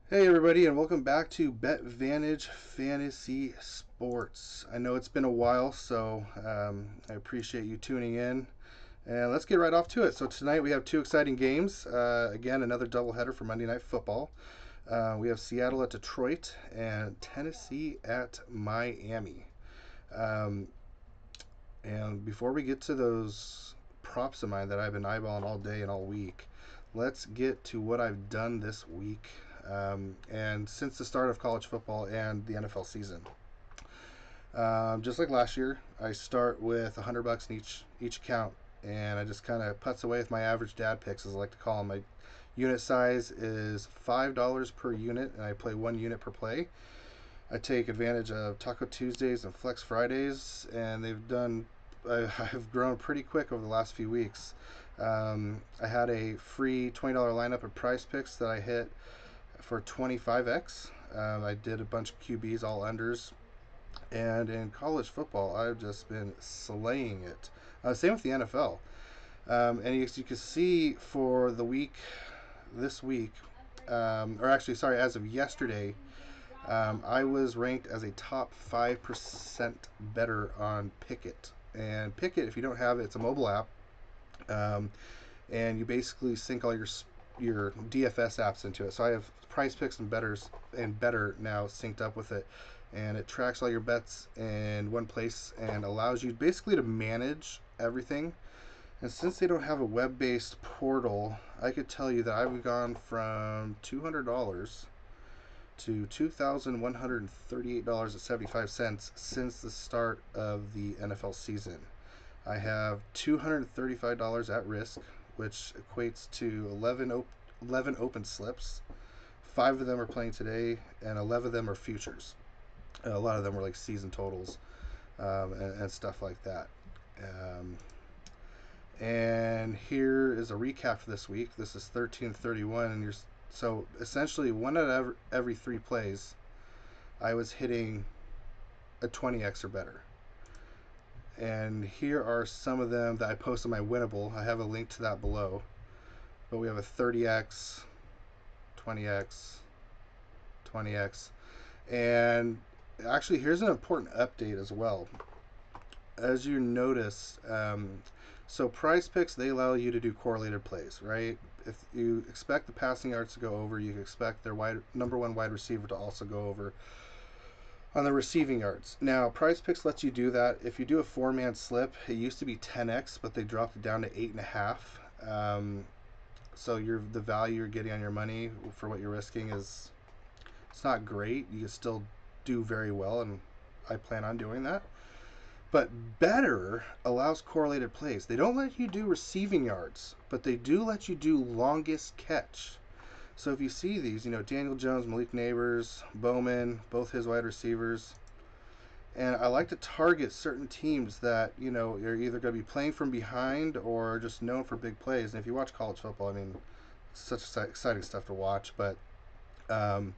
Hey everybody, and welcome back to BetVantage Fantasy Sports. I know it's been a while, so I appreciate you tuning in. And let's get right off to it. So tonight we have two exciting games. Again, another doubleheader for Monday Night Football. We have Seattle at Detroit and Tennessee at Miami. Um, and before we get to those props of mine that I've been eyeballing all day and all week, let's get to what I've done this week. And since the start of college football and the NFL season, just like last year, I start with $100 in each account, and I just kind of putz away with my average dad picks, as I like to call them. My unit size is $5 per unit, and I play 1 unit per play. I take advantage of Taco Tuesdays and Flex Fridays, and they've done. I've grown pretty quick over the last few weeks. I had a free $20 lineup of Price Picks that I hit for 25x. I did a bunch of QBs, all unders, and in college football, I've just been slaying it. Same with the NFL. And as you can see for the week, this week, or actually, sorry, as of yesterday, I was ranked as a top 5% better on Pickett. And Pickett, if you don't have it, it's a mobile app. Um, and you basically sync all your DFS apps into it. So I have Price Picks and Better now synced up with it, and it tracks all your bets in one place and allows you basically to manage everything. And since they don't have a web-based portal, I could tell you that I've gone from $200 to $2,138.75 since the start of the NFL season. I have $235 at risk, which equates to 11 open slips. 5 of them are playing today, and 11 of them are futures. A lot of them were like season totals and stuff like that. Um, and here is a recap for this week. This is 1331, and so essentially one out of every 3 plays, I was hitting a 20x or better. And here are some of them that I posted my winnable. I have a link to that below. But we have a 30x, 20x, 20x. And actually, here's an important update as well. As you notice, so Price Picks, they allow you to do correlated plays, right? If you expect the passing yards to go over, you can expect their number one wide receiver to also go over on the receiving yards. Now, Price Picks lets you do that. If you do a 4-man slip, it used to be 10x, but they dropped it down to 8.5. So the value you're getting on your money for what you're risking it's not great. You can still do very well, and I plan on doing that. But Better allows correlated plays. They don't let you do receiving yards, but they do let you do longest catch. So if you see these, Daniel Jones, Malik Neighbors, Bowman, both his wide receivers, and I like to target certain teams that, you're either going to be playing from behind or just known for big plays. And if you watch college football, I mean, it's such exciting stuff to watch. But you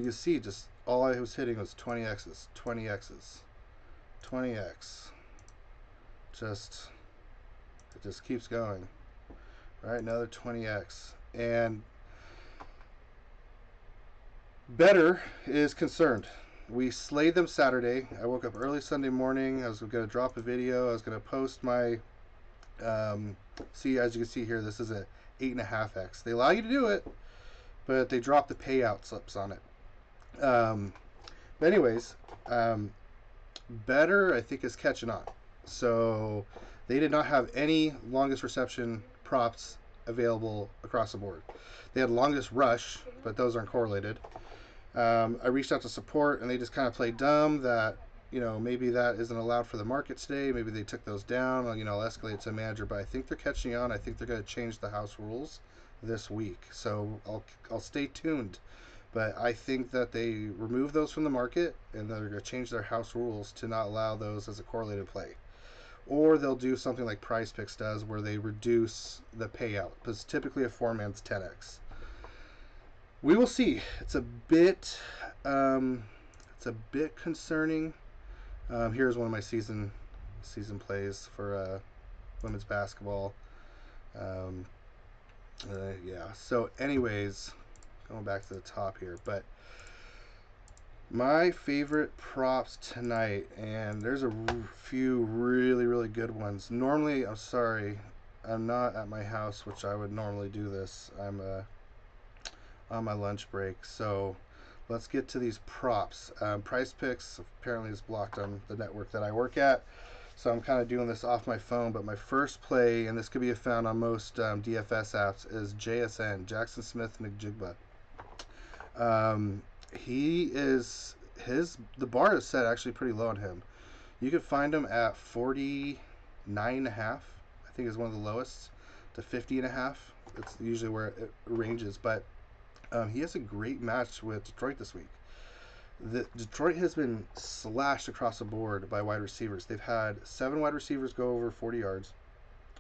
can see just all I was hitting was 20x's, 20x's, 20x. It just keeps going. Right, another 20x. And Better is concerned. We slayed them Saturday. I woke up early Sunday morning. I was going to drop a video. I was going to post my. See, as you can see here, this is a 8.5x. They allow you to do it, but they drop the payout slips on it. But anyways, Better I think is catching on. So they did not have any longest reception props available across the board. They had longest rush, but those aren't correlated. I reached out to support, and they just kind of played dumb that, maybe that isn't allowed for the market today. Maybe they took those down. I'll escalate to manager, but I think they're catching on. I think they're going to change the house rules this week. So I'll stay tuned. But I think that they remove those from the market, and they're going to change their house rules to not allow those as a correlated play. Or they'll do something like Price Picks does, where they reduce the payout, because typically a 4-man's 10x. We will see. It's a bit concerning. Here's one of my season plays for women's basketball. Yeah. So, anyways, going back to the top here, but my favorite props tonight, and there's a few really, really good ones. Normally, I'm sorry, I'm not at my house, which I would normally do this. I'm on my lunch break, so let's get to these props. Price Picks apparently is blocked on the network that I work at, so I'm kind of doing this off my phone. But my first play, and this could be found on most DFS apps, is JSN, Jackson Smith Njigba. Um, he is the bar is set actually pretty low on him. You could find him at 49.5. I think is one of the lowest to 50.5. It's usually where it ranges, but he has a great match with Detroit this week. Detroit has been slashed across the board by wide receivers. They've had 7 wide receivers go over 40 yards,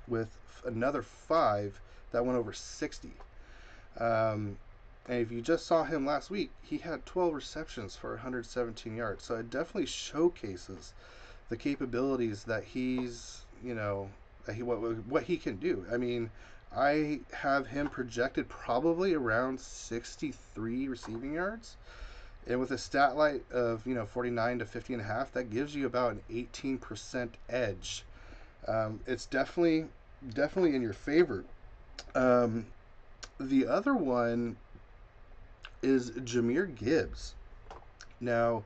with another 5 that went over 60. Um, and if you just saw him last week, he had 12 receptions for 117 yards. So it definitely showcases the capabilities that what he can do. I mean, I have him projected probably around 63 receiving yards, and with a stat line of 49 to 50.5, that gives you about an 18% edge. It's definitely in your favor. Um, the other one is Jahmyr Gibbs. Now,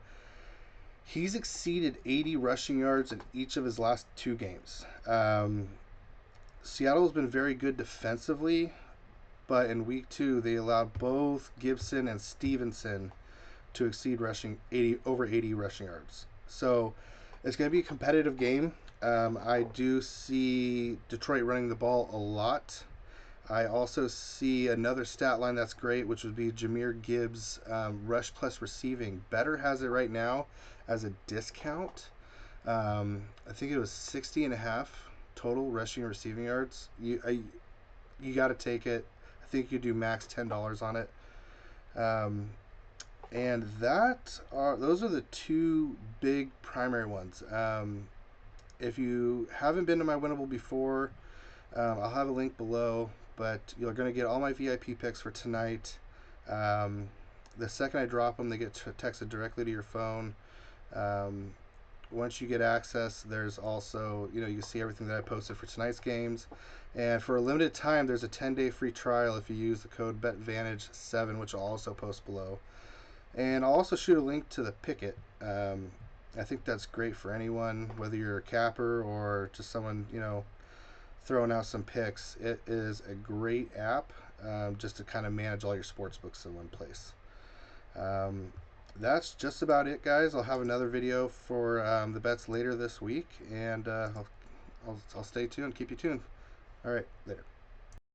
he's exceeded 80 rushing yards in each of his last 2 games. Seattle has been very good defensively, but in week 2 they allowed both Gibson and Stevenson to exceed rushing 80 rushing yards. So it's going to be a competitive game. I do see Detroit running the ball a lot. I also see another stat line that's great, which would be Jahmyr Gibbs rush plus receiving. Better has it right now as a discount. I think it was 60.5 total rushing and receiving yards. You got to take it. I think you do max $10 on it. And those are the 2 big primary ones. If you haven't been to my Winnable before, I'll have a link below, but you're going to get all my VIP picks for tonight. The second I drop them, they get texted directly to your phone. Once you get access, there's also, you can see everything that I posted for tonight's games. And for a limited time, there's a 10-day free trial if you use the code BETVANTAGE7, which I'll also post below. And I'll also shoot a link to the Picket. I think that's great for anyone, whether you're a capper or just someone, throwing out some picks. It is a great app just to kind of manage all your sports books in one place. That's just about it, guys. I'll have another video for the bets later this week, and I'll stay tuned, keep you tuned. All right, later.